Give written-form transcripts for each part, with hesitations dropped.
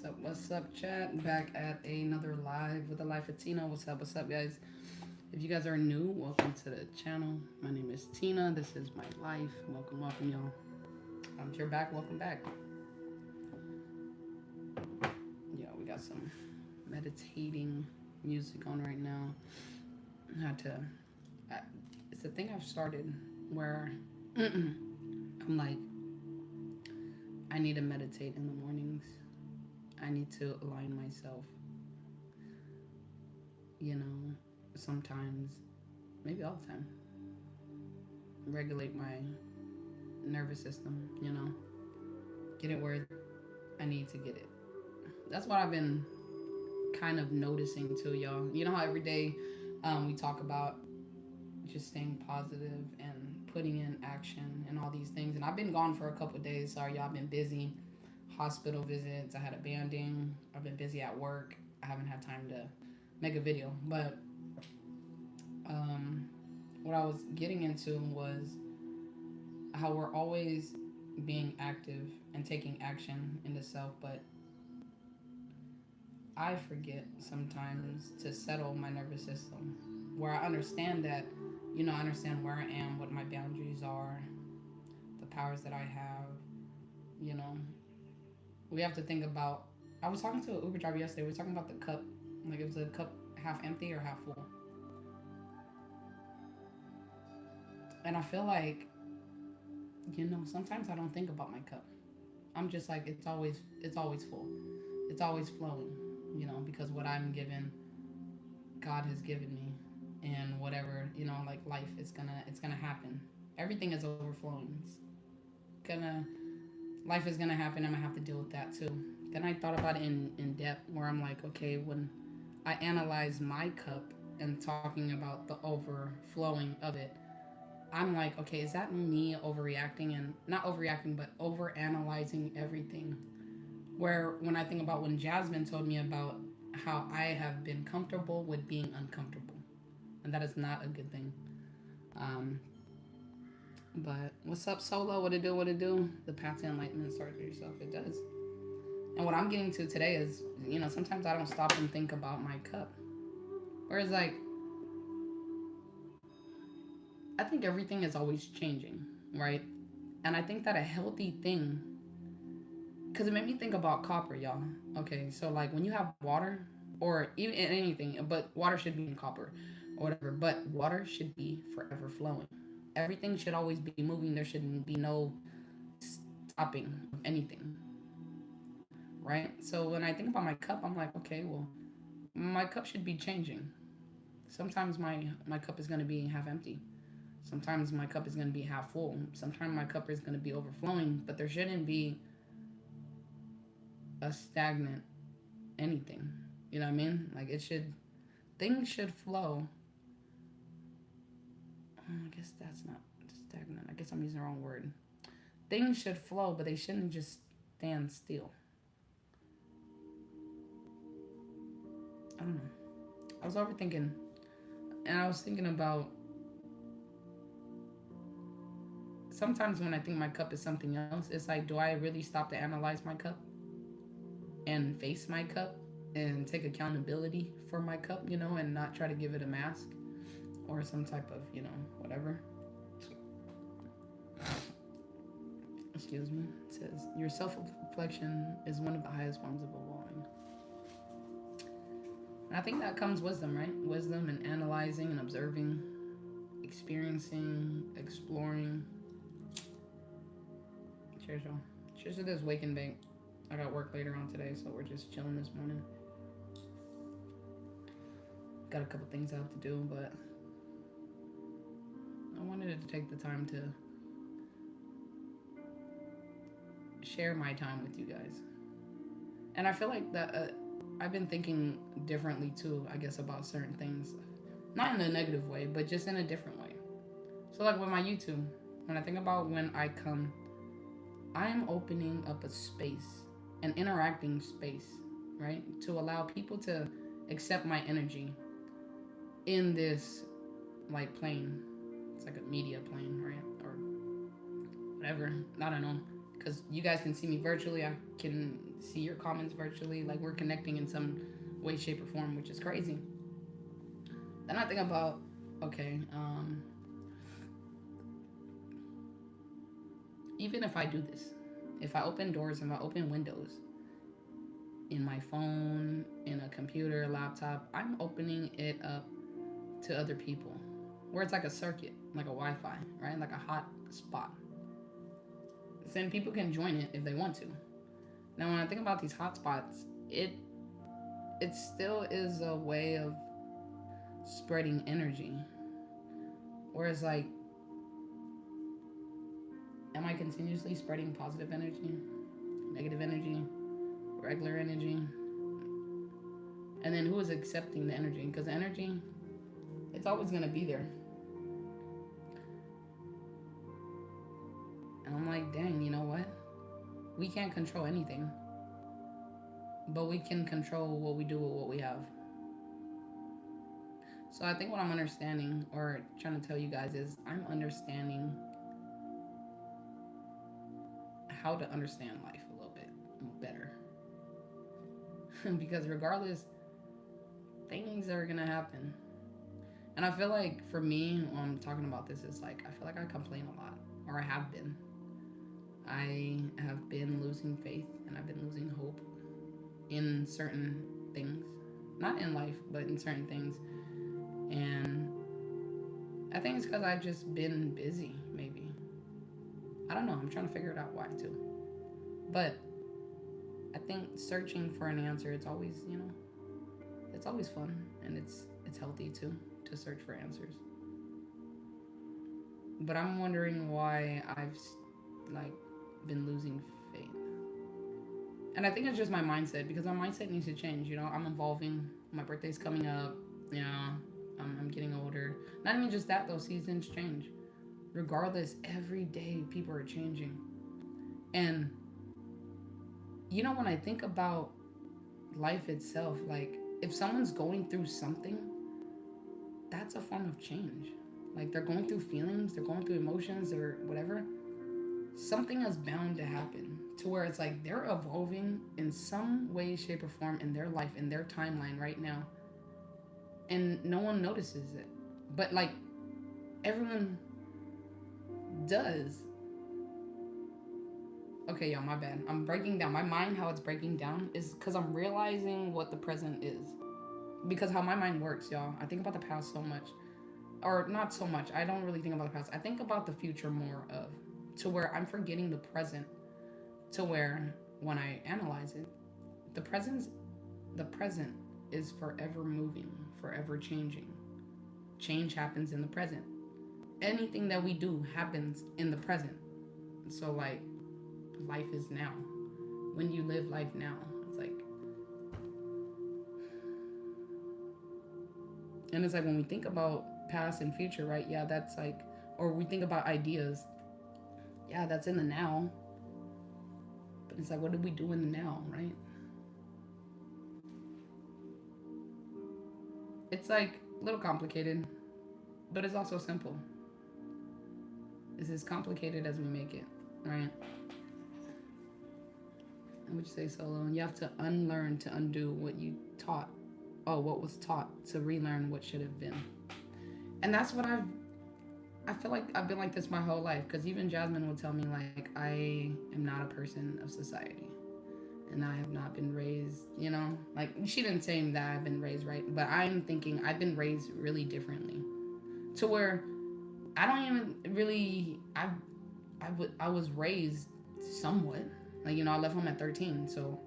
What's up, chat? Back at another live with the Life of Tina. What's up, guys? If you guys are new, welcome to the channel. My name is Tina. This is my life. Welcome, y'all. If you're back, welcome back. Yeah, we got some meditating music on right now. I had to. I, it's a thing I've started where I'm like, I need to meditate in the mornings. I need to align myself. Sometimes, maybe all the time, regulate my nervous system, get it where I need to get it. That's what I've been kind of noticing too, y'all. You know how every day we talk about just staying positive and putting in action and all these things. And I've been gone for a couple of days. Sorry, y'all. I've been busy. Hospital visits. I had a banding. I've been busy at work. I haven't had time to make a video. But what I was getting into was how we're always being active and taking action into self, but I forget sometimes to settle my nervous system where I understand that, I understand where I am, what my boundaries are, the powers that I have, you know. We have to think about. I was talking to an Uber driver yesterday. We were talking about the cup, like it was a cup half empty or half full. And I feel like, sometimes I don't think about my cup. I'm just like it's always full. It's always flowing, because what I'm given, God has given me, and whatever, like life is it's gonna happen. Everything is overflowing. It's gonna Life is gonna happen. I'm gonna have to deal with that too. Then I thought about it in depth, where I'm like, okay, when I analyze my cup and talking about the overflowing of it, I'm like, okay, is that me overreacting, and not overreacting, but over analyzing everything? Where when I think about when Jasmine told me about how I have been comfortable with being uncomfortable, and that is not a good thing. Um, but what's up, Solo? What it do? What it do? The path to enlightenment starts with yourself. It does. And what I'm getting to today is, sometimes I don't stop and think about my cup. Whereas, like, I think everything is always changing, right? And I think that a healthy thing, because it made me think about copper, y'all. Okay, so like when you have water, or even anything, but water should be in copper or whatever, but water should be forever flowing. Everything should always be moving. There shouldn't be no stopping of anything, right? So when I think about my cup, I'm like, okay, well, my cup should be changing. Sometimes my cup is going to be half empty. Sometimes my cup is going to be half full. Sometimes my cup is going to be overflowing, but there shouldn't be a stagnant anything. You know what I mean? Like things should flow. I guess that's not stagnant. I guess I'm using the wrong word. Things should flow, but they shouldn't just stand still. I don't know. I was overthinking, and I was thinking about sometimes when I think my cup is something else, it's like, do I really stop to analyze my cup and face my cup and take accountability for my cup, and not try to give it a mask or some type of, whatever. Excuse me. It says, your self reflection is one of the highest forms of evolving. And I think that comes wisdom, right? Wisdom and analyzing and observing, experiencing, exploring. Cheers, y'all. Cheers to this wake and bake. I got work later on today, so we're just chilling this morning. Got a couple things I have to do, but I wanted to take the time to share my time with you guys. And I feel like that I've been thinking differently too, I guess, about certain things. Not in a negative way, but just in a different way. So like with my YouTube, when I think about when I come, I am opening up a space, an interacting space, right? To allow people to accept my energy in this like plane. It's like a media plane, right? Or whatever. I don't know. because you guys can see me virtually. I can see your comments virtually. Like we're connecting in some way, shape, or form, which is crazy. Then I think about, okay, even if I do this, if I open doors, if I open windows in my phone, in a computer, laptop, I'm opening it up to other people, where it's like a circuit, like a Wi-Fi, right? Like a hot spot. Then people can join it if they want to. Now, when I think about these hotspots, it still is a way of spreading energy. Whereas, like, am I continuously spreading positive energy, negative energy, regular energy? And then who is accepting the energy? Because the energy, it's always going to be there. And I'm like, dang, you know what? We can't control anything, but we can control what we do with what we have. So I think what I'm understanding or trying to tell you guys is I'm understanding how to understand life a little bit better. Because regardless, things are gonna happen. And I feel like for me, when I'm talking about this, it's like I feel like I complain a lot, or I have been. I have been losing faith and I've been losing hope in certain things. Not in life, but in certain things. And I think it's because I've just been busy, maybe. I don't know. I'm trying to figure it out why, too. But I think searching for an answer, it's always, it's always fun. And it's healthy, too, to search for answers. But I'm wondering why I've, like, been losing faith. And I think it's just my mindset, because my mindset needs to change. I'm evolving. My birthday's coming up. I'm getting older. Not even just that, though. Seasons change. Regardless, every day people are changing. And, when I think about life itself, like, if someone's going through something, that's a form of change. Like, they're going through feelings, they're going through emotions, or whatever. Something is bound to happen to where it's like they're evolving in some way, shape, or form in their life, in their timeline right now. And no one notices it. But, like, everyone does. Okay, y'all, my bad. I'm breaking down. My mind, how it's breaking down, is because I'm realizing what the present is. Because how my mind works, y'all. I think about the past so much. Or not so much. I don't really think about the past. I think about the future more of. To where I'm forgetting the present. To where, when I analyze it, the present is forever moving, forever changing. Change happens in the present. Anything that we do happens in the present. So, like, life is now. When you live life now, it's like, and it's like when we think about past and future, right? Yeah, that's like, or we think about ideas. Yeah, that's in the now. But it's like, what do we do in the now, right? It's like a little complicated, but it's also simple. It's as complicated as we make it, right? I would say solo. And you have to unlearn to undo what you taught. Oh, what was taught to relearn what should have been. And that's what I feel like I've been like this my whole life. Because even Jasmine will tell me, like, I am not a person of society. And I have not been raised, like, she didn't say that I've been raised right. But I'm thinking I've been raised really differently. To where I don't even really, I was raised somewhat. Like, I left home at 13. So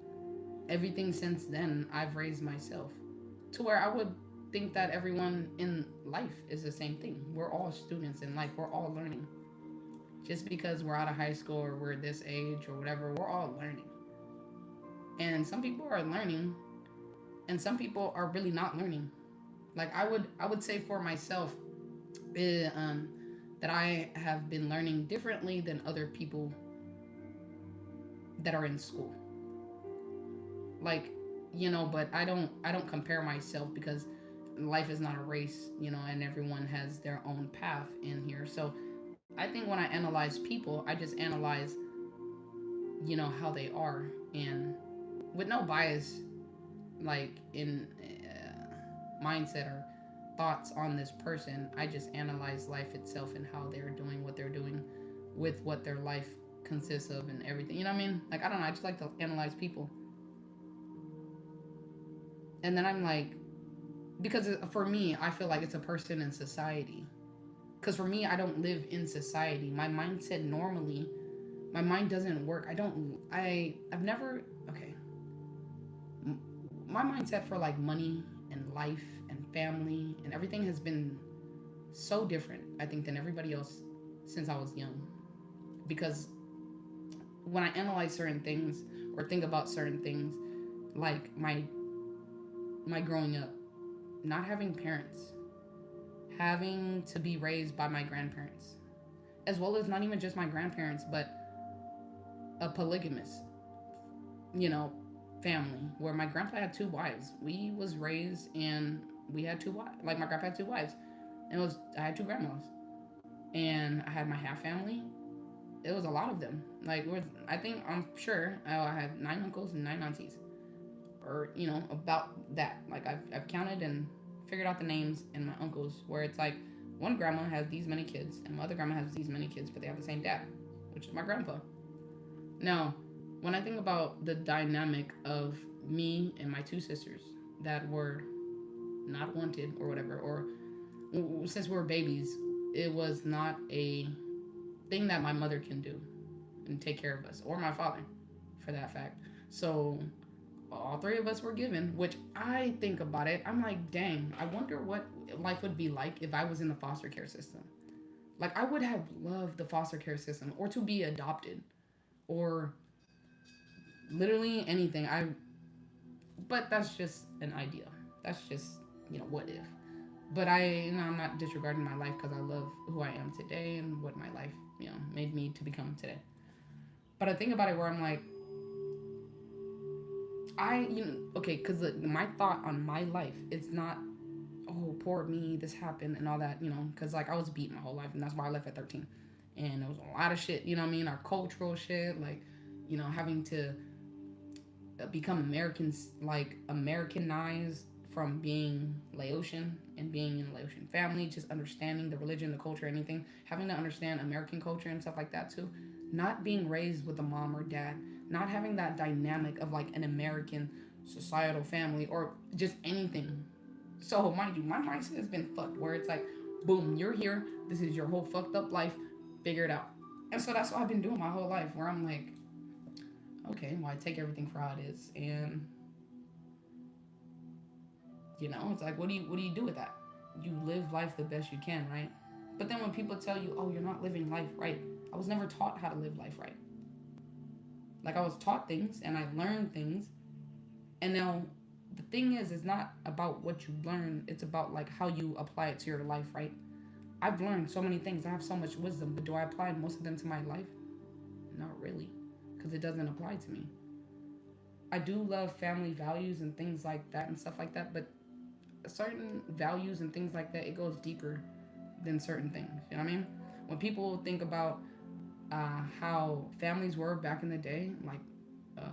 everything since then, I've raised myself. To where I would think that everyone in life is the same thing. We're all students in life. We're all learning. Just because we're out of high school or we're this age or whatever, we're all learning. And some people are learning and some people are really not learning. Like, I would say for myself, that I have been learning differently than other people that are in school. Like, but I don't compare myself, because life is not a race, and everyone has their own path in here. So I think when I analyze people, I just analyze how they are, and with no bias, like in mindset or thoughts on this person. I just analyze life itself and how they're doing what they're doing with what their life consists of and everything. You know what I mean? Like, I don't know. I just like to analyze people. And then I'm like, because for me, I feel like it's a person in society. Because for me, I don't live in society. My mindset normally, my mind doesn't work. I've never, okay. My mindset for like money and life and family and everything has been so different, I think, than everybody else since I was young. Because when I analyze certain things or think about certain things, like my growing up, not having parents, having to be raised by my grandparents, as well as not even just my grandparents, but a polygamous, you know, family where my grandpa had two wives. We was raised and we had two wives. Like my grandpa had two wives, and it was I had two grandmas, and I had my half family. It was a lot of them. Like I think I'm sure I had nine uncles and nine aunties, or about that. Like I've counted and figured out the names and my uncles where it's like one grandma has these many kids and my other grandma has these many kids, but they have the same dad, which is my grandpa. Now, when I think about the dynamic of me and my two sisters that were not wanted or whatever, or since we were babies, it was not a thing that my mother can do and take care of us, or my father, for that fact. So all three of us were given, which I think about it, I'm like, dang, I wonder what life would be like if I was in the foster care system. Like, I would have loved the foster care system, or to be adopted, or literally anything. But that's just an idea. That's just, what if. But I'm not disregarding my life because I love who I am today and what my life, made me to become today. But I think about it where I'm like, okay, because my thought on my life, it's not, oh, poor me, this happened and all that, because like I was beat my whole life and that's why I left at 13. And there was a lot of shit, you know what I mean? Our cultural shit, like, having to become Americans, like Americanized from being Laotian and being in a Laotian family, just understanding the religion, the culture, anything, having to understand American culture and stuff like that too. Not being raised with a mom or dad, not having that dynamic of like an American societal family or just anything. So, mind you, my mindset has been fucked where it's like, boom, you're here, this is your whole fucked up life, figure it out. And so that's what I've been doing my whole life where I'm like, okay, well, I take everything for how it is. And it's like, what do you do with that? You live life the best you can, right? But then when people tell you, oh, you're not living life right, I was never taught how to live life right. Like, I was taught things and I learned things, and now the thing is, it's not about what you learn, it's about like how you apply it to your life, right? I've learned so many things, I have so much wisdom, but do I apply most of them to my life? Not really, because it doesn't apply to me. I do love family values and things like that and stuff like that, but certain values and things like that, it goes deeper than certain things. You know what I mean? When people think about how families were back in the day, like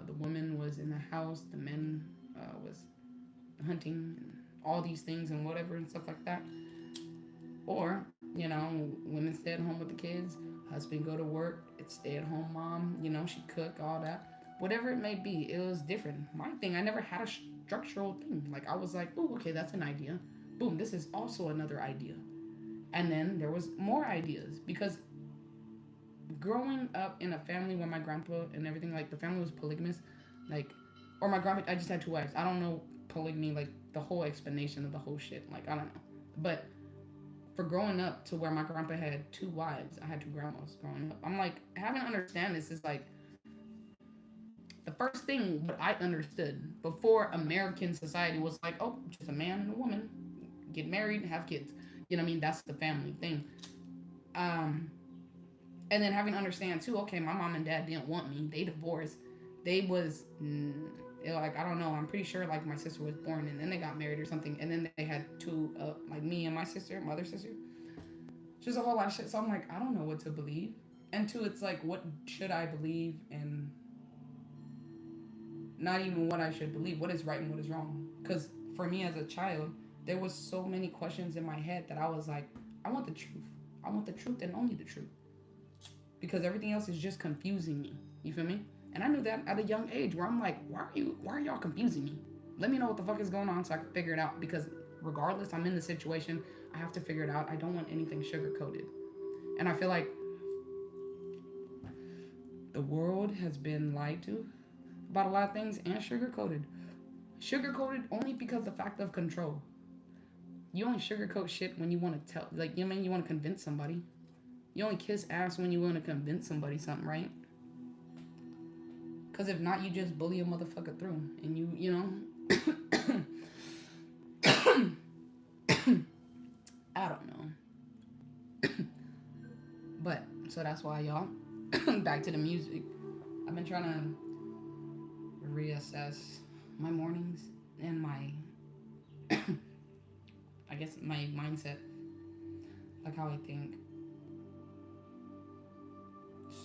the woman was in the house, the men was hunting, and all these things and whatever and stuff like that. Or, women stay at home with the kids, husband go to work, it's stay at home mom, she cook, all that. Whatever it may be, it was different. My thing, I never had a structural thing. Like, I was like, oh, okay, that's an idea. Boom, this is also another idea. And then there was more ideas because growing up in a family where my grandpa and everything, like the family was polygamous, like, or my grandpa, I just had two wives. I don't know polygamy, like the whole explanation of the whole shit. Like, I don't know. But for growing up to where my grandpa had two wives, I had two grandmas growing up. I'm like, having to understand this is like the first thing what I understood before American society was like, oh, just a man and a woman get married and have kids. You know what I mean? That's the family thing. Um, and then having to understand too, okay, my mom and dad didn't want me. They divorced. They was like, I don't know. I'm pretty sure like my sister was born and then they got married or something. And then they had two, like me and my sister, my other sister. Just a whole lot of shit. So I'm like, I don't know what to believe. And two, it's like, what should I believe? And Not even what I should believe, what is right and what is wrong. Because for me as a child, there was so many questions in my head that I was like, I want the truth. I want the truth and only the truth. Because everything else is just confusing me. You feel me? And I knew that at a young age where I'm like, why are y'all confusing me? Let me know what the fuck is going on so I can figure it out. Because regardless, I'm in the situation, I have to figure it out. I don't want anything sugar coated. And I feel like the world has been lied to about a lot of things and sugar coated. Sugar coated only because the fact of control. You only sugarcoat shit when you want to tell, like, you know what I mean? You want to convince somebody. You only kiss ass when you want to convince somebody something, right? Because if not, you just bully a motherfucker through. And you know, I don't know. But, so that's why, y'all, back to the music. I've been trying to reassess my mornings and my, I guess, my mindset. Like how I think.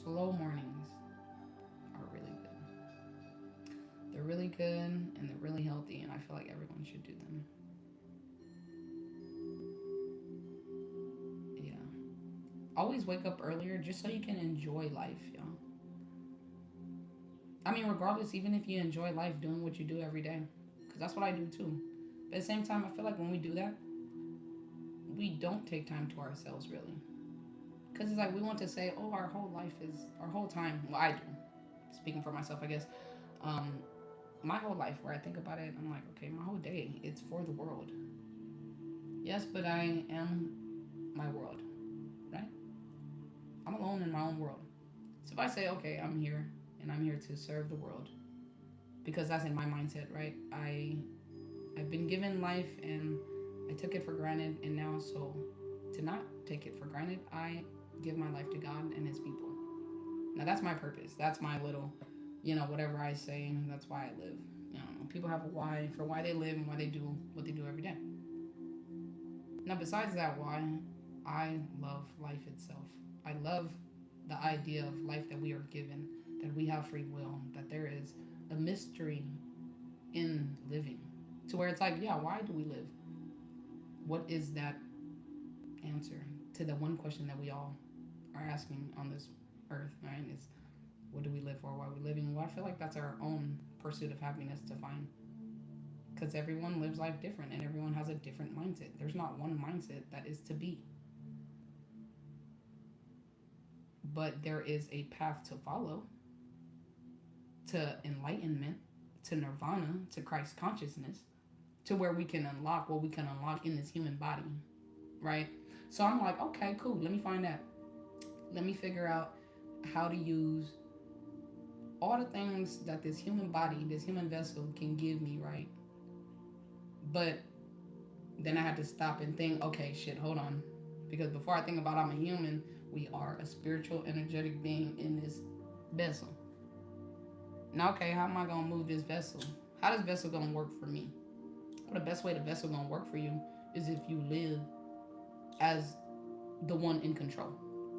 Slow mornings are really good. They're really good and they're really healthy, and I feel like everyone should do them. Yeah. Always wake up earlier just so you can enjoy life, y'all. I mean, regardless, even if you enjoy life doing what you do every day, because that's what I do too. But at the same time, I feel like when we do that, we don't take time to ourselves really. Because it's like we want to say, oh, our whole life is, our whole time. Well, I do. Speaking for myself, I guess. Um, my whole life, where I think about it, I'm like, okay, my whole day, it's for the world. Yes, but I am my world, right? I'm alone in my own world. So if I say, okay, I'm here and I'm here to serve the world, because that's in my mindset, right? I've been given life and I took it for granted, and now so to not take it for granted, I give my life to God and His people. Now that's my purpose. That's my little, whatever I say, that's why I live. People have a why for why they live and why they do what they do every day. Now, besides that why, I love life itself. I love the idea of life that we are given, that we have free will, that there is a mystery in living. To where it's like, yeah, why do we live? What is that answer to the one question that we all are asking on this earth, right? Is what do we live for? Why are we living? Well, I feel like that's our own pursuit of happiness to find. Because everyone lives life different and everyone has a different mindset. There's not one mindset that is to be. But there is a path to follow to enlightenment, to nirvana, to Christ consciousness, to where we can unlock what we can unlock in this human body, right? So I'm like, okay, cool. Let me find that. Let me figure out how to use all the things that this human body, this human vessel can give me, right? But then I had to stop and think, okay, shit, hold on. Because before I think about I'm a human, we are a spiritual, energetic being in this vessel. Now, okay, how am I going to move this vessel? How does vessel going to work for me? Well, the best way the vessel going to work for you is if you live as the one in control,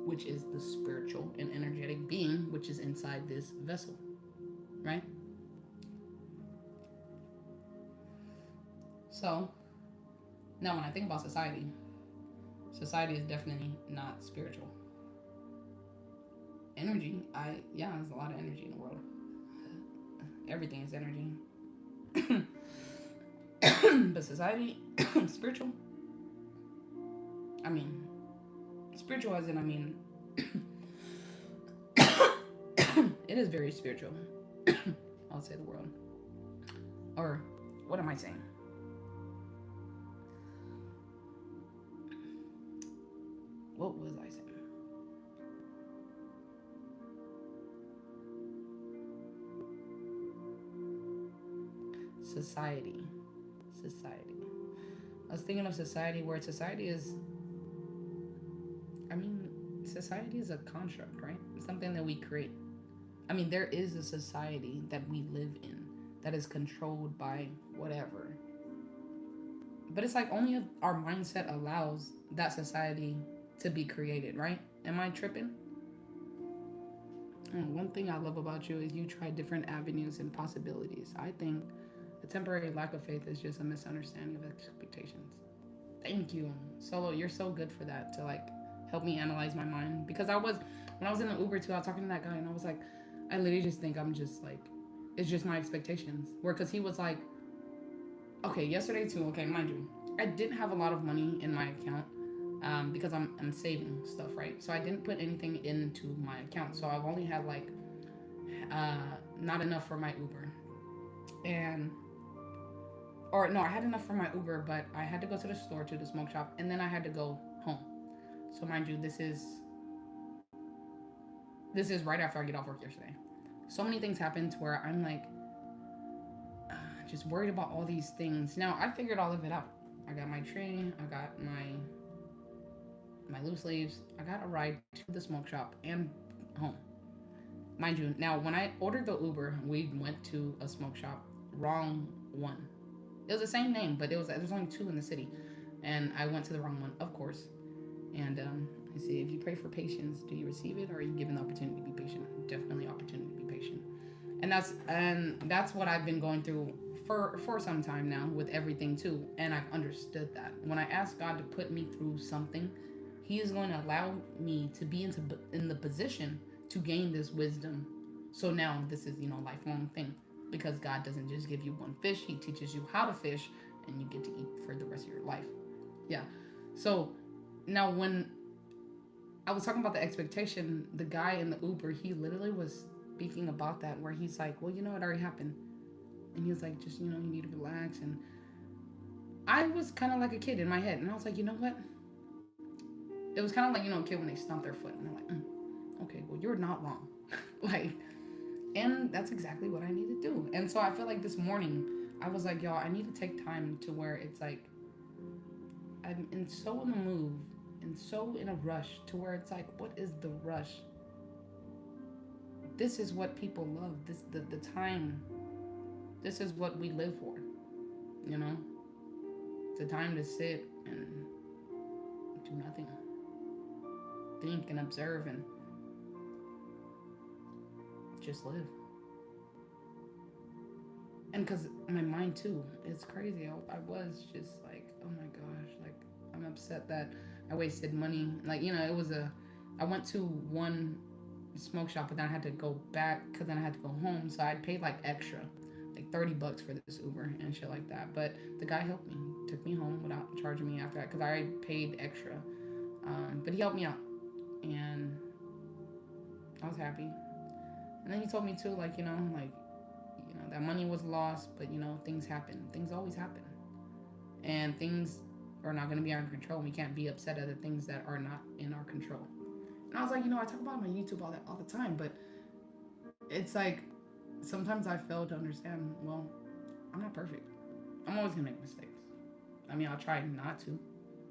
which is the spiritual and energetic being, which is inside this vessel, right? So, now when I think about society, society is definitely not spiritual. Energy, there's a lot of energy in the world. Everything is energy. But society, spiritual, I mean, spiritual as in, it is very spiritual. I'll say the world. Or, what am I saying? What was I saying? Society. Society. I was thinking of society where society is, society is a construct, right? It's something that we create. There is a society that we live in that is controlled by whatever. But it's like only if our mindset allows that society to be created, right? Am I tripping? One thing I love about you is you try different avenues and possibilities. I think a temporary lack of faith is just a misunderstanding of expectations. Thank you. Solo, you're so good for that to like help me analyze my mind. Because when I was in the Uber too, I was talking to that guy and I was like, I literally just think I'm just like, it's just my expectations. Where, because he was like, okay, yesterday too, okay, mind you, I didn't have a lot of money in my account because I'm saving stuff, right? So I didn't put anything into my account. So I've only had like uh, not enough for my Uber. And or no, I had enough for my Uber, but I had to go to the store to the smoke shop, and then I had to go home. So mind you, this is right after I get off work yesterday. So many things happened to where I'm like just worried about all these things. Now I figured all of it out. I got my tree, I got my loose leaves, I got a ride to the smoke shop and home. Mind you, now when I ordered the Uber, we went to a smoke shop. Wrong one. It was the same name, but there's only two in the city, and I went to the wrong one, of course. And I see if you pray for patience, do you receive it, or are you given the opportunity to be patient? Definitely opportunity to be patient, and that's what I've been going through for some time now with everything too, and I've understood that when I ask God to put me through something, He is going to allow me to be in the position to gain this wisdom. So now this is a lifelong thing because God doesn't just give you one fish; He teaches you how to fish, and you get to eat for the rest of your life. Yeah. So now when I was talking about the expectation, the guy in the Uber, he literally was speaking about that where he's like, well, it already happened. And he was like, just, you need to relax. And I was kind of like a kid in my head. And I was like, you know what? It was kind of like, a kid when they stomp their foot. And they're like, okay, well, you're not wrong. like, and that's exactly what I need to do. And so I feel like this morning, I was like, y'all, I need to take time to where it's like, so in the move and so in a rush to where it's like, what is the rush? This is what people love. The time. This is what we live for. You know, the time to sit and do nothing, think and observe and just live. And because my mind too, it's crazy. I was just like, oh my gosh, like I'm upset that I wasted money. Like it was I went to one smoke shop, but then I had to go back because then I had to go home. So I'd paid like extra, like $30 for this Uber and shit like that. But the guy helped me, took me home without charging me after that because I already paid extra. But he helped me out, and I was happy. And then he told me too, like that money was lost, but things happen. Things always happen, and things are not going to be under control. We can't be upset at the things that are not in our control. And I was like, I talk about my YouTube all the time, but it's like sometimes I fail to understand. Well, I'm not perfect. I'm always gonna make mistakes. I mean, I'll try not to,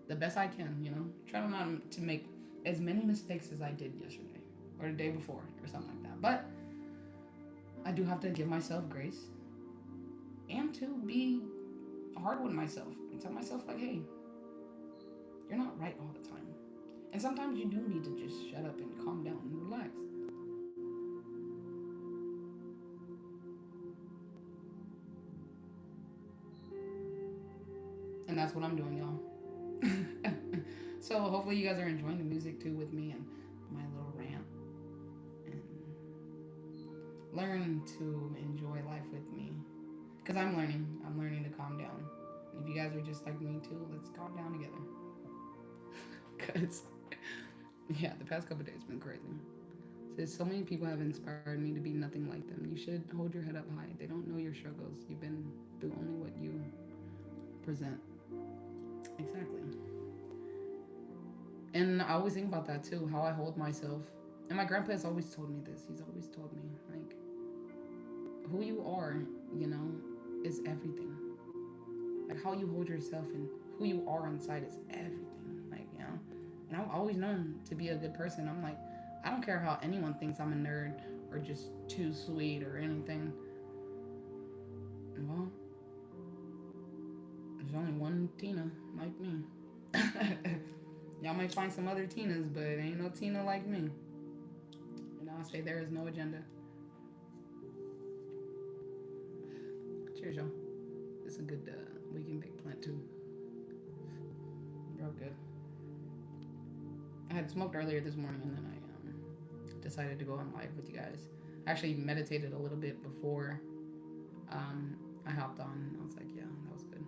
the best I can. Try not to make as many mistakes as I did yesterday or the day before or something like that. But I do have to give myself grace and to be hard with myself and tell myself like, hey, you're not right all the time. And sometimes you do need to just shut up and calm down and relax. And that's what I'm doing, y'all. So hopefully you guys are enjoying the music too with me and my little rant. And learn to enjoy life with me. Because I'm learning. I'm learning to calm down. And if you guys are just like me too, let's calm down together. Because, yeah, the past couple days have been crazy. So many people have inspired me to be nothing like them. You should hold your head up high. They don't know your struggles. You've been through only what you present. Exactly. And I always think about that too, how I hold myself. And my grandpa has always told me this. He's always told me, like, who you are, you know, is everything. Like, how you hold yourself and who you are inside is everything. Like. And I've always known to be a good person. I'm like, I don't care how anyone thinks I'm a nerd or just too sweet or anything. Well, there's only one Tina like me. Y'all might find some other Tinas, but ain't no Tina like me. I say there is no agenda. Cheers, y'all. It's a good weekend big plant too. Real good. I had smoked earlier this morning and then I decided to go on live with you guys. I actually meditated a little bit before I hopped on. I was like, yeah, that was good.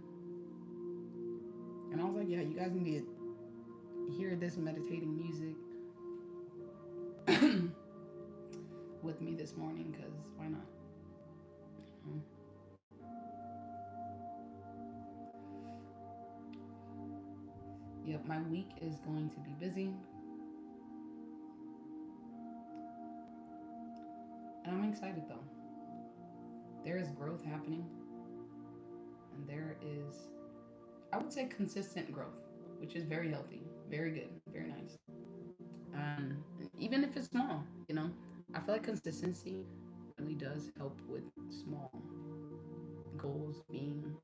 And I was like, yeah, you guys need to hear this meditating music with me this morning because why not? You know? Yep, my week is going to be busy. And I'm excited though. There is growth happening. And there is, I would say, consistent growth, which is very healthy, very good, very nice. Even if it's small, you know, I feel like consistency really does help with small goals being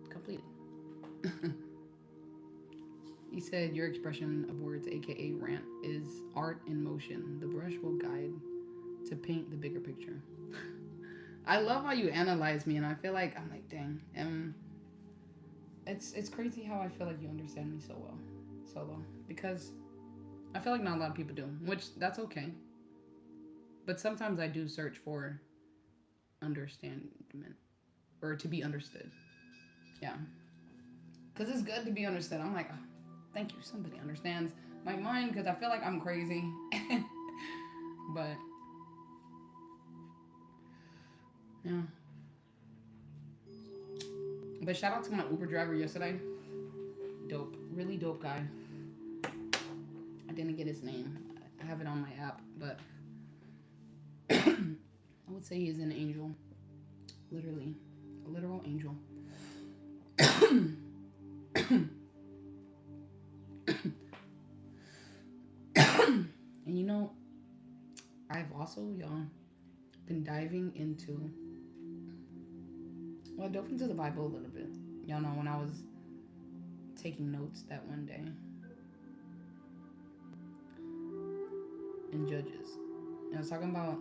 completed. He said your expression of words, aka rant, is art in motion. The brush will guide to paint the bigger picture. I love how you analyze me, and I feel like I'm like, dang, it's crazy how I feel like you understand me so well, because I feel like not a lot of people do, which that's okay. But sometimes I do search for understanding or to be understood. Yeah, because it's good to be understood. I'm like, oh, thank you, somebody understands my mind because I feel like I'm crazy, but yeah. But shout out to my Uber driver yesterday. Dope, really dope guy. I didn't get his name. I have it on my app, but I would say he's an angel. Literally, a literal angel. And you know, I've also, y'all, been diving into, well, I dove into the Bible a little bit. Y'all know when I was taking notes that one day in Judges. And I was talking about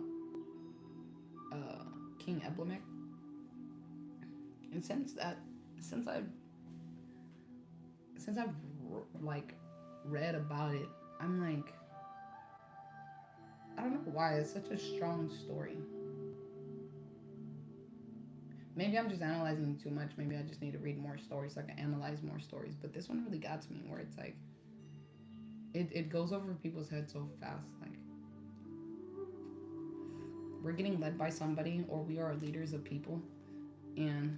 King Eblamec. And since I've like read about it, I'm like, I don't know why it's such a strong story. Maybe I'm just analyzing too much. Maybe I just need to read more stories so I can analyze more stories. But this one really got to me where it's like it goes over people's heads so fast. Like we're getting led by somebody or we are leaders of people, and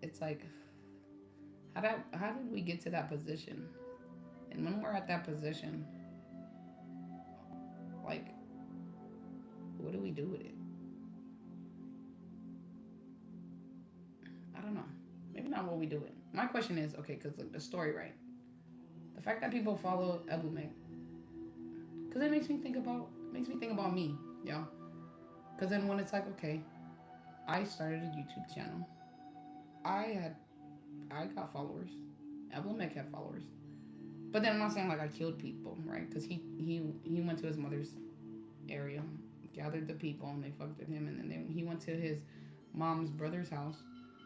it's like how did we get to that position? And when we're at that position, like what do we do with it? I don't know. Maybe not what we do with it. My question is, okay, because look, the story, right? The fact that people follow Eblamec, because it makes me think about me, y'all. Because then when it's like, okay, I started a YouTube channel. I I got followers. Eblamec had followers. But then I'm not saying like I killed people, right? Because he went to his mother's area, gathered the people, and they fucked with him, and then he went to his mom's brother's house,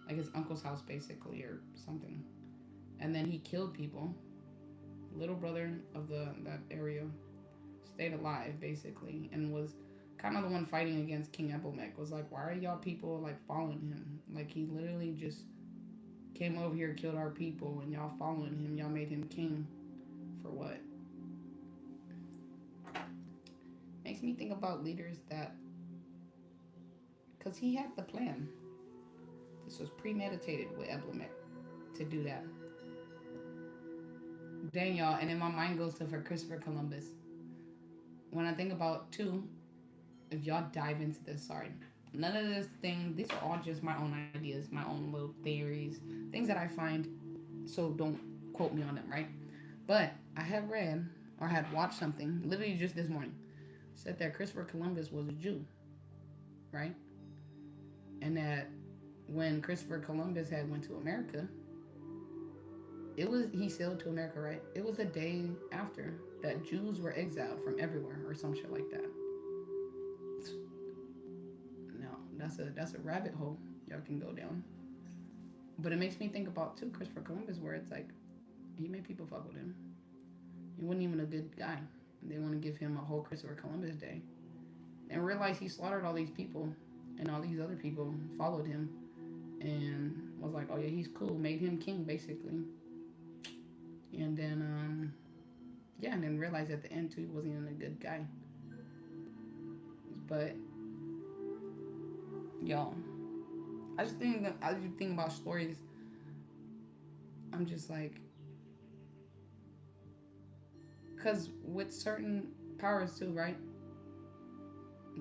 like his uncle's house, basically, or something, and then he killed people. Little brother of that area stayed alive, basically, and was kind of the one fighting against King Eblamec. Was like, why are y'all people like following him? Like he literally just came over here, killed our people, and y'all following him. Y'all made him king for what? Makes me think about leaders that, because he had the plan. This was premeditated with Eblamec to do that. Dang, y'all, and then my mind goes to for Christopher Columbus. When I think about too, if y'all dive into this, sorry, none of this thing. These are all just my own ideas, my own little theories, things that I find. So don't quote me on them, right? But I had read or had watched something literally just this morning. Said that Christopher Columbus was a Jew, right? And that when Christopher Columbus had went to America, he sailed to America, right? It was the day after that Jews were exiled from everywhere or some shit like that. No, that's a rabbit hole y'all can go down. But it makes me think about too Christopher Columbus, where it's like he made people fuck with him. He wasn't even a good guy. They want to give him a whole Christopher Columbus Day and realize he slaughtered all these people, and all these other people followed him and was like, oh yeah, he's cool. Made him king basically, and then yeah, and then realized at the end too he wasn't even a good guy. But yo, I just think about stories. I'm just like, cause with certain powers too, right?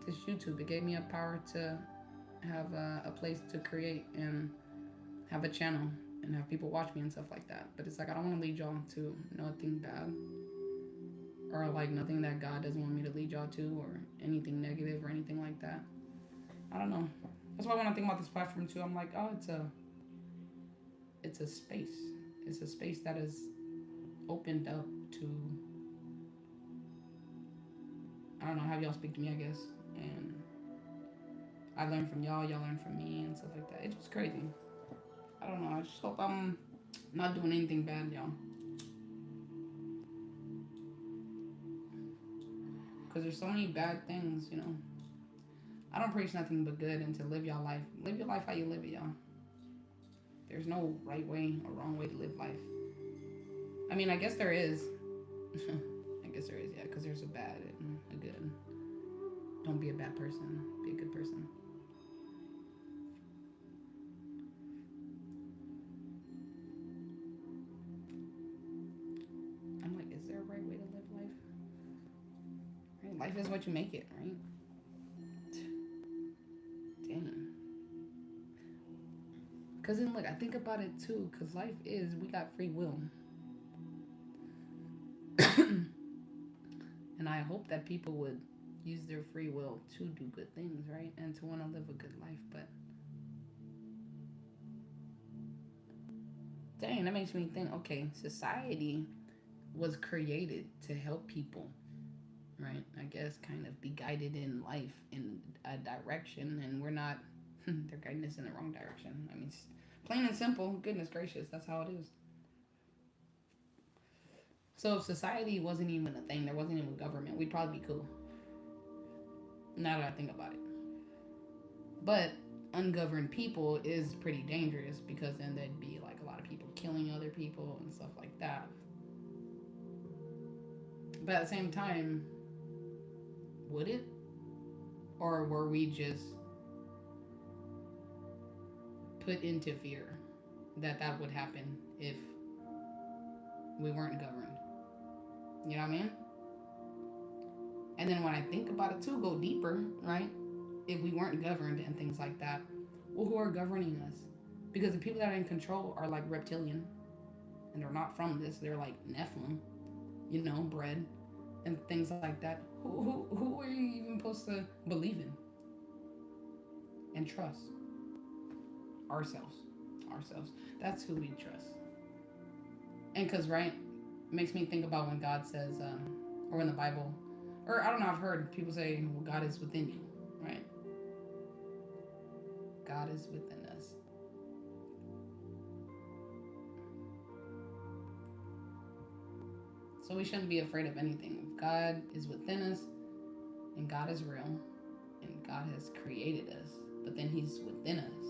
This YouTube, it gave me a power to have a place to create and have a channel and have people watch me and stuff like that. But it's like I don't want to lead y'all to nothing bad or like nothing that God doesn't want me to lead y'all to or anything negative or anything like that. I don't know. That's why when I think about this platform too, I'm like, oh, it's a space. It's a space that is opened up to, I don't know, have y'all speak to me, I guess, and I learn from y'all learn from me and stuff like that. It's just crazy. I don't know. I just hope I'm not doing anything bad, y'all. Because there's so many bad things, you know. I don't preach nothing but good and to live y'all life. Live your life how you live it, y'all. There's no right way or wrong way to live life. I mean, I guess there is. I guess there is, yeah, because there's a bad and a good. Don't be a bad person. Be a good person. I'm like, is there a right way to live life? Right? Life is what you make it, right? Damn. Because then, look, I think about it too, because life is, we got free will. And I hope that people would use their free will to do good things, right? And to want to live a good life. But dang, that makes me think, okay, society was created to help people, right? I guess kind of be guided in life in a direction, and we're not, they're guiding us in the wrong direction. I mean, plain and simple, goodness gracious, that's how it is. So if society wasn't even a thing, there wasn't even government, we'd probably be cool. Now that I think about it. But ungoverned people is pretty dangerous because then there'd be like a lot of people killing other people and stuff like that. But at the same time, would it? Or were we just put into fear that that would happen if we weren't governed? You know what I mean? And then when I think about it too, go deeper, right? If we weren't governed and things like that, well, who are governing us? Because the people that are in control are like reptilian, and they're not from this. They're like Nephilim, you know, bred and things like that. Who are you even supposed to believe in and trust? Ourselves. Ourselves. That's who we trust. And because, right, it makes me think about when God says, or in the Bible, or I don't know, I've heard people say, well, God is within you, right? God is within us. So we shouldn't be afraid of anything. If God is within us, and God is real, and God has created us, but then He's within us.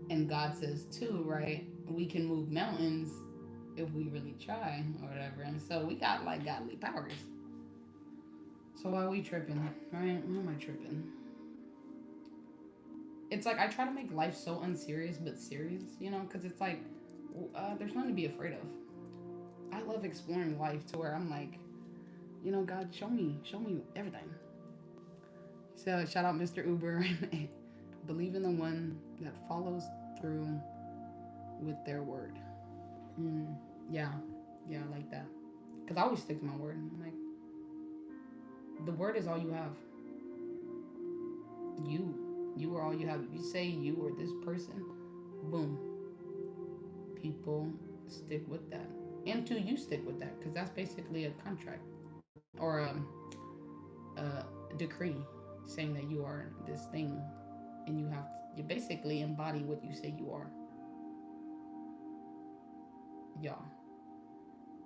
And God says too, right? We can move mountains if we really try or whatever. And so we got like godly powers. So why are we tripping, right? Why am I tripping? It's like I try to make life so unserious but serious, you know, because it's like there's nothing to be afraid of. I love exploring life to where I'm like, you know, God, show me everything. So shout out Mr. Uber. Believe in the one that follows through with their word. Yeah, yeah, I like that. Because I always stick to my word. I'm like, the word is all you have. You. You are all you have. If you say you or this person, boom, people stick with that. And two, you stick with that because that's basically a contract or a decree saying that you are this thing, and you basically embody what you say you are. Y'all,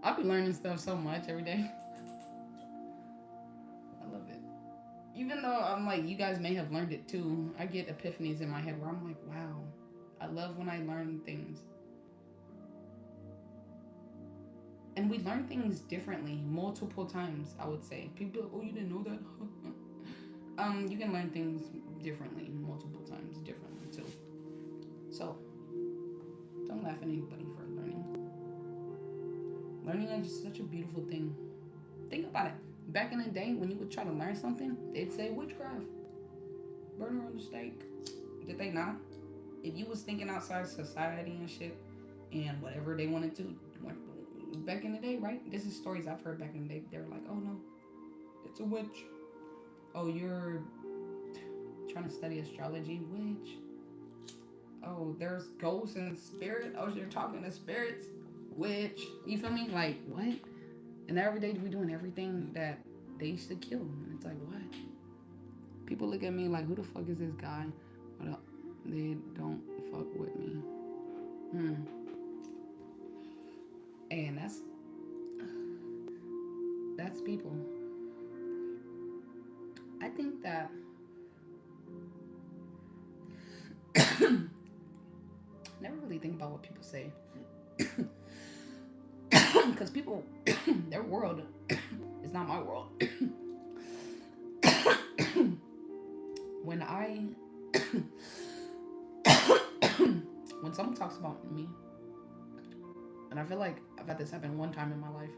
I'll be learning stuff so much every day. I love it. Even though I'm like, you guys may have learned it too. I get epiphanies in my head where I'm like, wow, I love when I learn things. And we learn things differently multiple times, I would say. People, oh, you didn't know that? You can learn things differently multiple times, differently too. So, don't laugh at anybody for learning. Learning is just such a beautiful thing. Think about it. Back in the day, when you would try to learn something, they'd say witchcraft, burn her on the stake. Did they not? If you was thinking outside society and shit, and whatever they wanted to, back in the day, right? This is stories I've heard back in the day. They were like, oh no, it's a witch. Oh, you're trying to study astrology, witch. Oh, there's ghosts and spirit. Oh, you're talking to spirits, witch. You feel me? Like what? And every day we doing everything that they used to kill. And it's like what? People look at me like, who the fuck is this guy? What up? They don't fuck with me. Hmm. And that's people. I think that never really think about what people say because people their world is not my world. when I when someone talks about me, and I feel like I've had this happen one time in my life,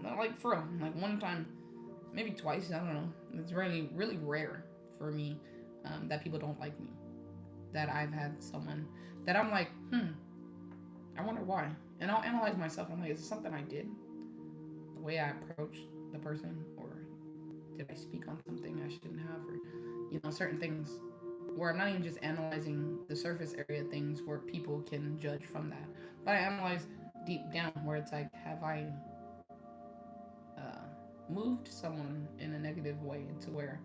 not like for real, like one time, maybe twice, I don't know. It's really really rare for me that people don't like me, that I've had someone that I'm like, I wonder why. And I'll analyze myself. I'm like, is it something I did? The way I approached the person? Or did I speak on something I shouldn't have? Or, certain things where I'm not even just analyzing the surface area things where people can judge from that. But I analyze deep down where it's like, have I uh, moved someone in a negative way to where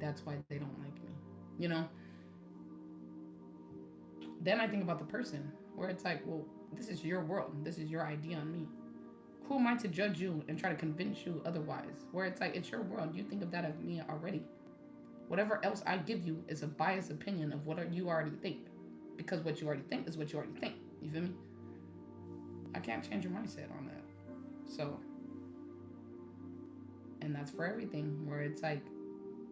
that's why they don't like me? You know? Then I think about the person where it's like, well, this is your world. This is your idea on me. Who am I to judge you and try to convince you otherwise? Where it's like, it's your world. You think of that of me already. Whatever else I give you is a biased opinion of what you already think. Because what you already think is what you already think. You feel me? I can't change your mindset on that. So, and that's for everything. Where it's like,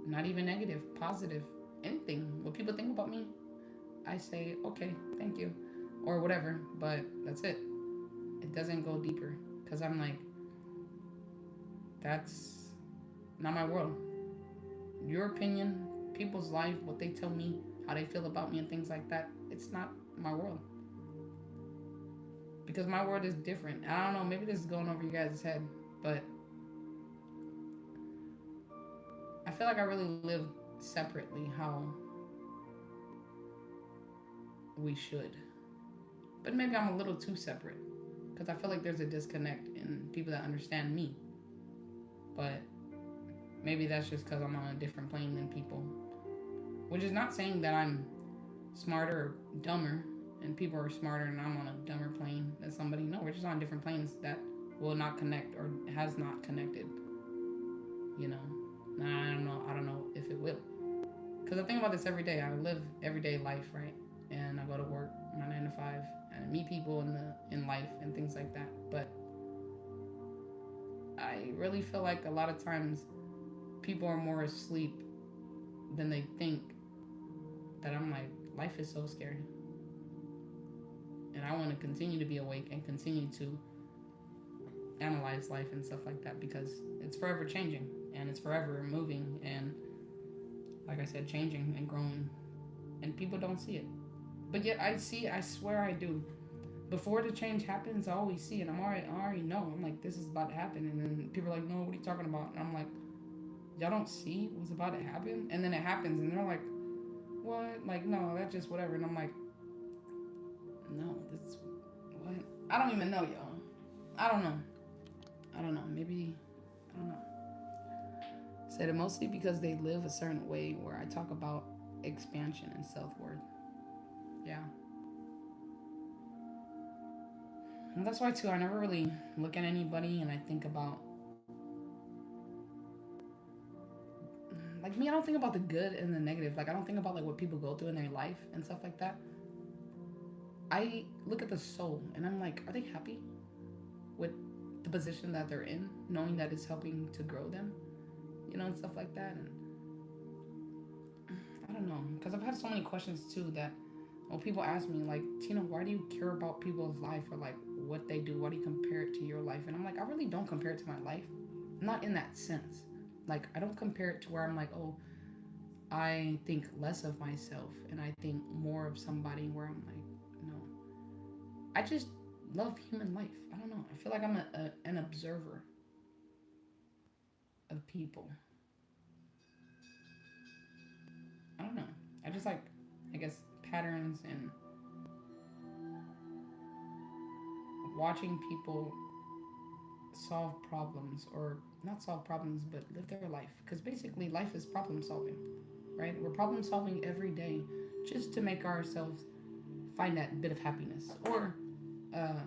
not even negative, positive, anything. What people think about me, I say, okay, thank you. Or whatever. But that's it. It doesn't go deeper. Because I'm like, that's not my world. Your opinion, people's life, what they tell me, how they feel about me, and things like that, it's not my world. Because my world is different. I don't know, maybe this is going over you guys' head, but I feel like I really live separately how we should. But maybe I'm a little too separate. Because I feel like there's a disconnect in people that understand me. But maybe that's just because I'm on a different plane than people. Which is not saying that I'm smarter or dumber and people are smarter and I'm on a dumber plane than somebody. No, we're just on different planes that will not connect or has not connected. You know? Nah, I don't know if it will. Because I think about this every day. I live everyday life, right? And I go to work, my 9 to 5, and I meet people in life and things like that. But I really feel like a lot of times people are more asleep than they think. That I'm like, life is so scary. And I want to continue to be awake and continue to analyze life and stuff like that because it's forever changing and it's forever moving and, like I said, changing and growing. And people don't see it. But yet I see it, I swear I do. Before the change happens, I always see it. I already know. I'm like, this is about to happen. And then people are like, no, what are you talking about? And I'm like, y'all don't see what's about to happen, and then it happens, and they're like, what? Like, no, that's just whatever. And I'm like, no, this what? I don't even know, y'all. I don't know. I don't know. Maybe I don't know. Said it mostly because they live a certain way where I talk about expansion and self worth. Yeah. And that's why too I never really look at anybody and I think about like me, I don't think about the good and the negative. Like I don't think about like what people go through in their life and stuff like that. I look at the soul and I'm like, are they happy with the position that they're in, knowing that it's helping to grow them, and stuff like that. And I don't know, because I've had so many questions too that when people ask me like, Tina, why do you care about people's life or like what they do? Why do you compare it to your life? And I'm like, I really don't compare it to my life, not in that sense. Like I don't compare it to where I'm like, oh, I think less of myself and I think more of somebody where I'm like, no, I just love human life. I don't know. I feel like I'm an observer of people. I don't know. I just like, I guess, patterns and watching people solve problems or not solve problems, but live their life. Because basically, life is problem solving, right? We're problem solving every day just to make ourselves find that bit of happiness or uh,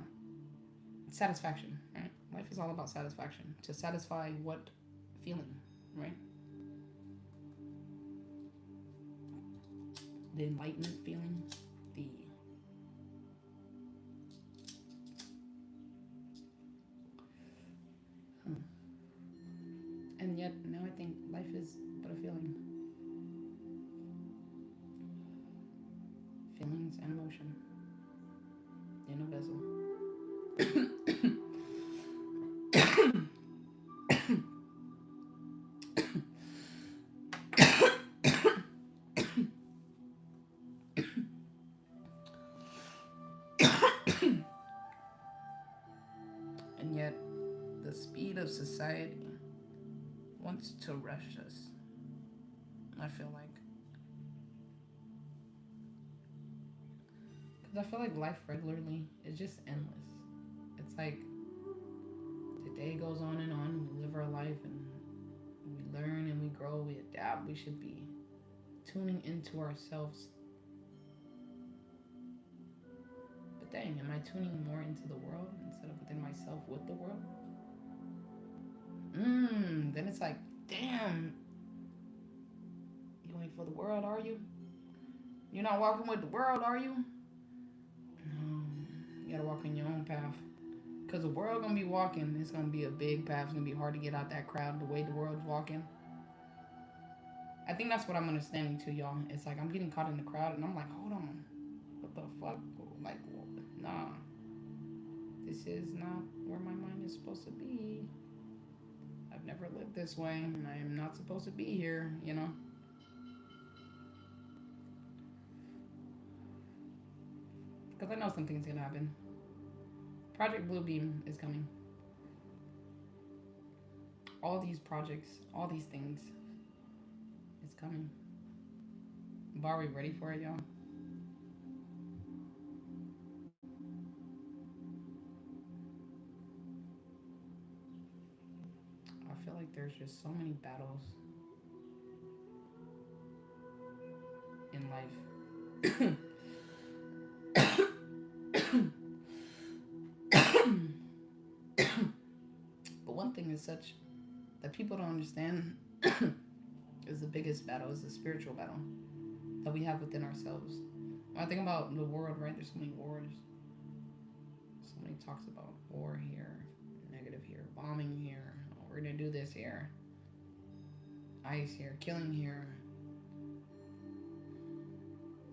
satisfaction, right? Life is all about satisfaction. To satisfy what feeling, right? The enlightenment feeling, the hmm. And yet now I think life is but a feeling, feelings and emotion in a vessel. And yet the speed of society wants to rush us. I feel like, because I feel like life regularly is just endless. It's like the day goes on and on. We live our life and we learn and we grow. We adapt. We should be tuning into ourselves. But dang, am I tuning more into the world instead of within myself with the world? Then it's like, damn, you ain't for the world, are you? You're not walking with the world, are you? No, you gotta walk in your own path. Cause the world gonna be walking. It's gonna be a big path. It's gonna be hard to get out that crowd the way the world's walking. I think that's what I'm understanding too, y'all. It's like I'm getting caught in the crowd, and I'm like, hold on, what the fuck? Like, nah, this is not where my mind is supposed to be. I've never lived this way, and I am not supposed to be here. Because I know something's gonna happen. Project Bluebeam is coming. All these projects, all these things, it's coming. But are we ready for it, y'all? I feel like there's just so many battles in life. But one thing is such that people don't understand is the biggest battle is the spiritual battle that we have within ourselves. When I think about the world, right? There's so many wars. So many talks about war here, negative here, bombing here. Oh, we're gonna do this here, ice here, killing here,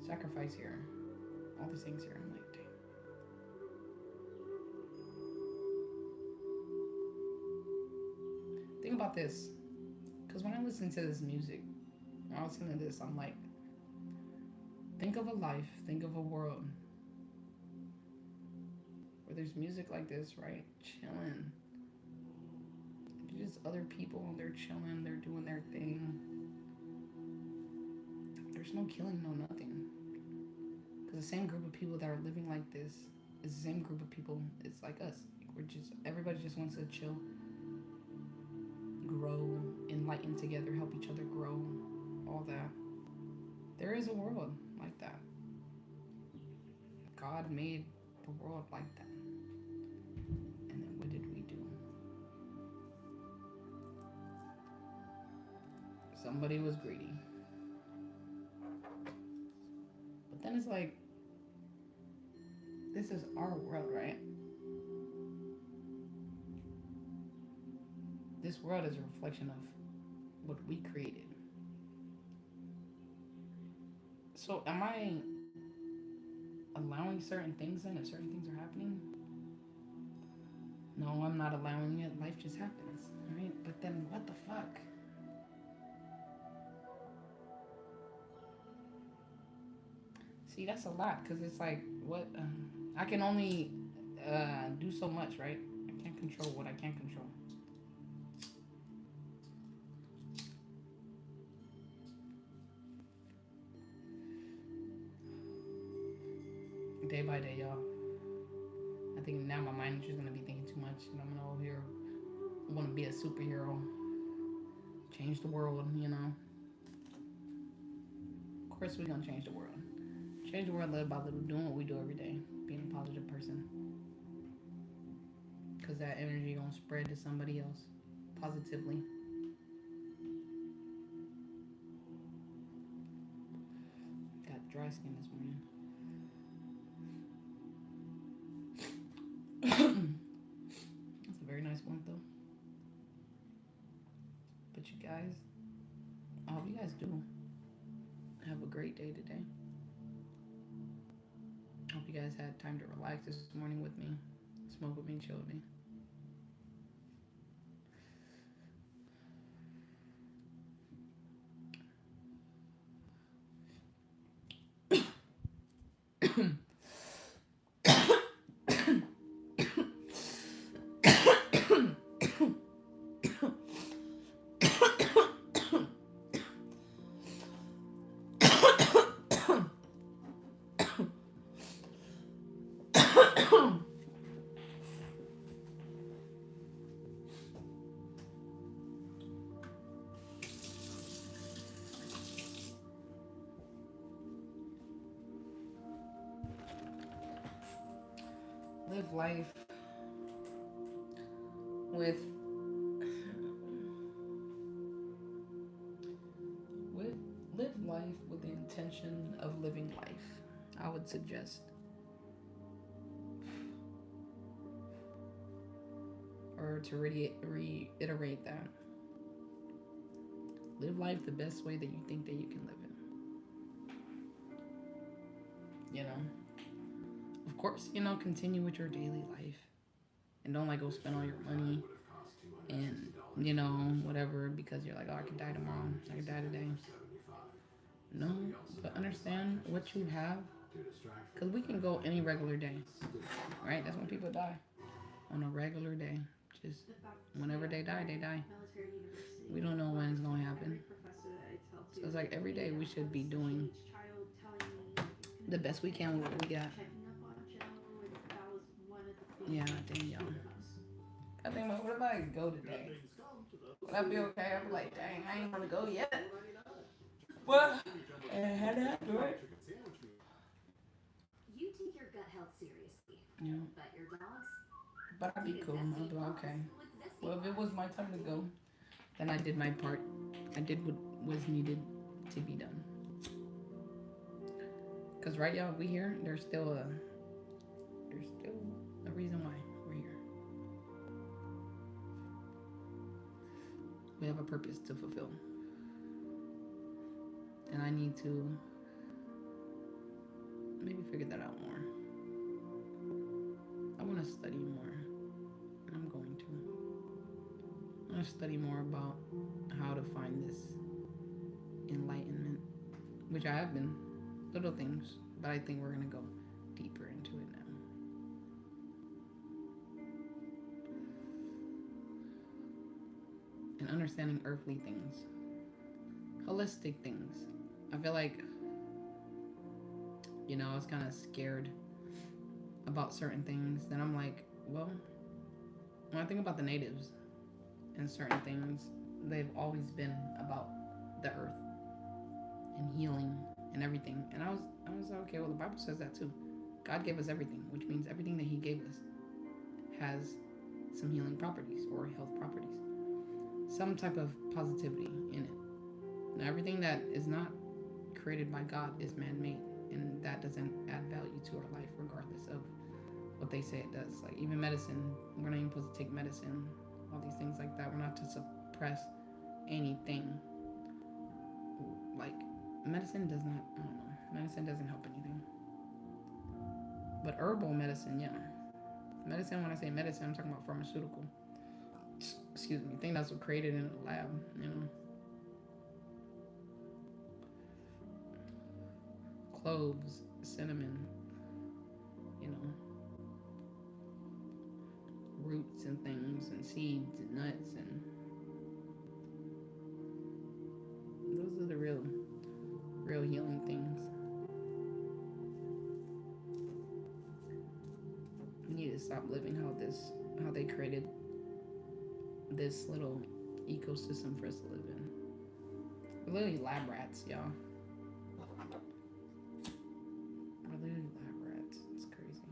sacrifice here, all these things here. I'm like, dang. Think about this, because when I listen to this music, when I listen to this, I'm like, think of a life, think of a world where there's music like this, right? Chilling. You're just other people. They're chilling. They're doing their thing. There's no killing, no nothing. Because the same group of people that are living like this is the same group of people. It's like us. We're just everybody just wants to chill, grow, enlighten together, help each other grow, all that. There is a world like that. God made the world like that. And then what did we do? Somebody was greedy. But then it's like, this is our world, right? This world is a reflection of what we created. So am I allowing certain things in if certain things are happening? No, I'm not allowing it. Life just happens, right? But then what the fuck? See, that's a lot because it's like, what? I can only do so much, right? I can't control what I can't control. Day by day, y'all. I think now my mind is just gonna be thinking too much, and I'm gonna over here want to be a superhero, change the world, you know. Of course, we're gonna change the world. Change the world little by little, doing what we do every day, being a positive person. Because that energy gonna spread to somebody else positively. Got dry skin this morning. That's a very nice one, though. But you guys, I hope you guys do have a great day today. I hope you guys had time to relax this morning with me, smoke with me, chill with me. Live life with with live life with the intention of living life. I would suggest, or to reiterate that, live life the best way that you think that you can live it. You know, of course, you know, continue with your daily life, and don't like go spend all your money and you know whatever because you're like, oh, I could die tomorrow, I could die today. No, but understand what you have, because we can go any regular day, right? That's when people die, on a regular day. Just whenever they die, they die. We don't know when it's gonna happen. So it's like every day we should be doing the best we can with what we got. Yeah, dang y'all. I think, what if I go today? Would I be okay? I'd be like, dang, I ain't gonna go yet. What? And had that, right? You take your gut health seriously. Yeah. But your dogs? But I'd be cool. I'd be like, okay. Well, if it was my time to go, then I did my part. I did what was needed to be done. Cause right, y'all, we here. There's still a reason why we're here. We have a purpose to fulfill, and I need to maybe figure that out more. I want to study more, and I'm going to. I want to study more about how to find this enlightenment, which I have been, little things, but I think we're gonna go deeper into it now. and understanding earthly things, holistic things. I feel like, I was kind of scared about certain things. Then I'm like, well, when I think about the natives and certain things, they've always been about the earth and healing and everything. And I was like, okay, well, the Bible says that too. God gave us everything, which means everything that He gave us has some healing properties or health properties, some type of positivity in it. Now, everything that is not created by God is man-made, and that doesn't add value to our life, regardless of what they say it does. Like even medicine, we're not even supposed to take medicine, all these things like that. We're not to suppress anything. Like medicine does not, I don't know, medicine doesn't help anything. But herbal medicine, yeah. Medicine, when I say medicine, I'm talking about pharmaceutical. Excuse me, thing that's created in a lab. Cloves, cinnamon, you know, roots and things, and seeds and nuts, and those are the real healing things. We need to stop living how they created this little ecosystem for us to live in. We're literally lab rats, y'all. We're literally lab rats. It's crazy.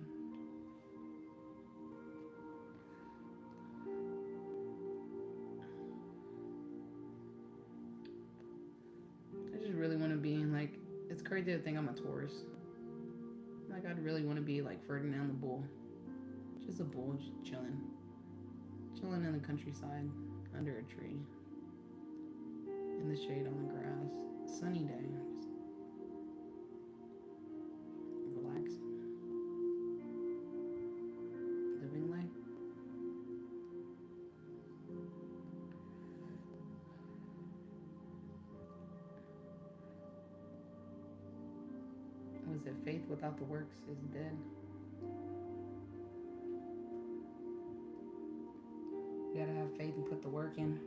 I just really want to be in, like, it's crazy to think I'm a Taurus. Like, I'd really want to be like Ferdinand the Bull. Just a bull, just chilling. Chilling in the countryside, under a tree, in the shade on the grass. Sunny day. Just relaxing. Living life. Was it faith without the works is dead? You gotta have faith and put the work in.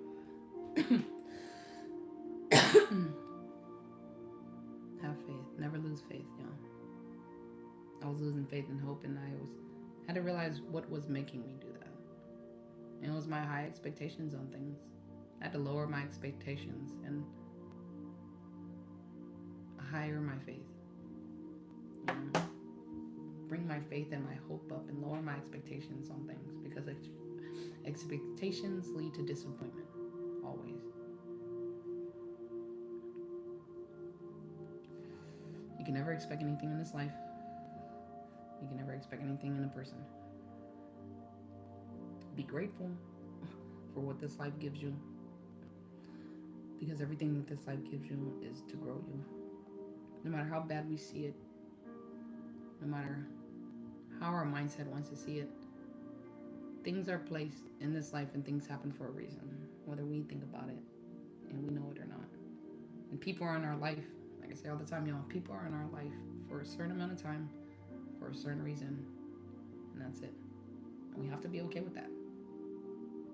Have faith. Never lose faith, y'all. I was losing faith and hope, and I had to realize what was making me do that. And it was my high expectations on things. I had to lower my expectations and higher my faith. Bring my faith and my hope up and lower my expectations on things, because expectations lead to disappointment, always. You can never expect anything in this life. You can never expect anything in a person. Be grateful for what this life gives you, because everything that this life gives you is to grow you. No matter how bad we see it, no matter how our mindset wants to see it, things are placed in this life and things happen for a reason, whether we think about it and we know it or not. And people are in our life, like I say all the time, y'all, people are in our life for a certain amount of time, for a certain reason, and that's it. And we have to be okay with that.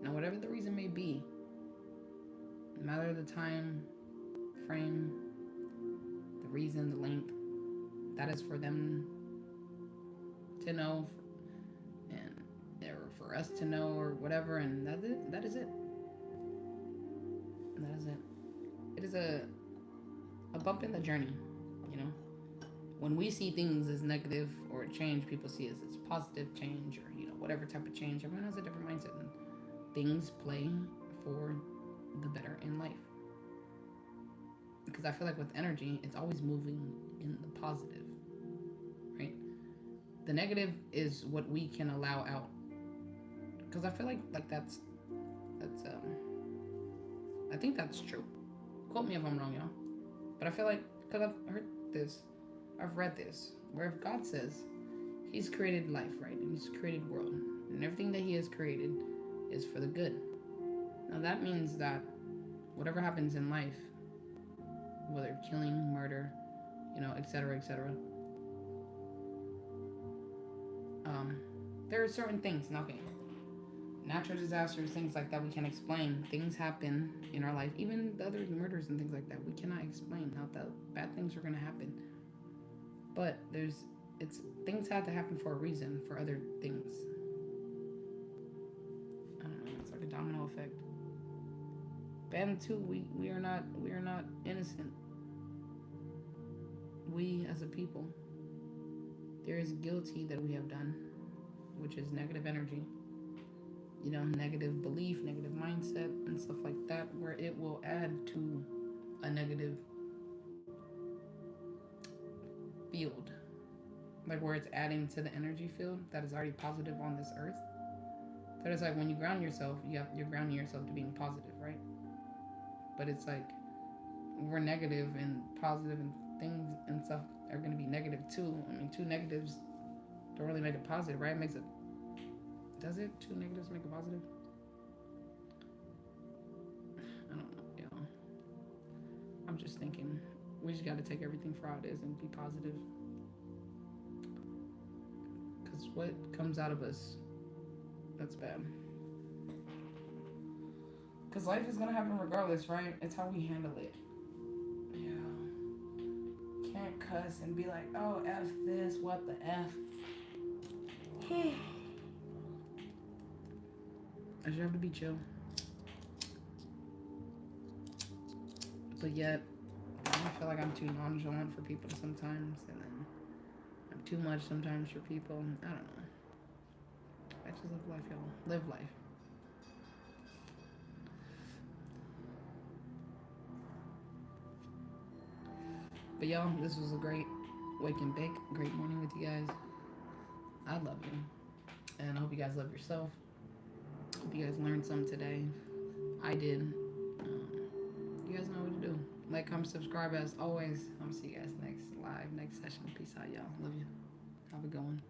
Now, whatever the reason may be, no matter the time frame, the reason, the length, that is for them to know, and or for us to know, or whatever, and that's it. That is it. That is it. It is a bump in the journey, you know. When we see things as negative or change, people see it as positive change, or whatever type of change. Everyone has a different mindset, and things play for the better in life. Because I feel like with energy, it's always moving in the positive, right? The negative is what we can allow out. Because I feel like that's I think that's true. Quote me if I'm wrong, y'all. But I feel like, because I've heard this, I've read this, where if God says He's created life, right, and He's created world, and everything that He has created is for the good. Now that means that whatever happens in life, whether killing, murder, etc., etc., there are certain things. Now, okay, Natural disasters, things like that, we can't explain. Things happen in our life, even the other murders and things like that. We cannot explain how that bad things are gonna happen. But it's things have to happen for a reason for other things. I don't know. It's like a domino effect. And too, we are not innocent. We as a people, there is guilty that we have done, which is negative energy. Negative belief, negative mindset, and stuff like that, where it will add to a negative field, like where it's adding to the energy field that is already positive on this earth. That is like when you ground yourself, you're grounding yourself to being positive, right? But it's like we're negative and positive and things and stuff are going to be negative too. I mean, two negatives don't really make it positive, right? It makes it. Does it? Two negatives make it positive? I don't know. I'm just thinking we just got to take everything for how it is and be positive. Because what comes out of us, that's bad. Because life is going to happen regardless, right? It's how we handle it. Yeah. Can't cuss and be like, oh, F this, what the F. I should have to be chill. But yet, I feel like I'm too nonchalant for people sometimes, and then I'm too much sometimes for people. I don't know. I just live life, y'all. Live life. But y'all, this was a great wake and bake, great morning with you guys. I love you, and I hope you guys love yourself. Hope you guys learned some today. I did. You guys know what to do. Like, comment, subscribe as always. I'm gonna see you guys next live, next session. Peace out, y'all. Love you. Have a good one.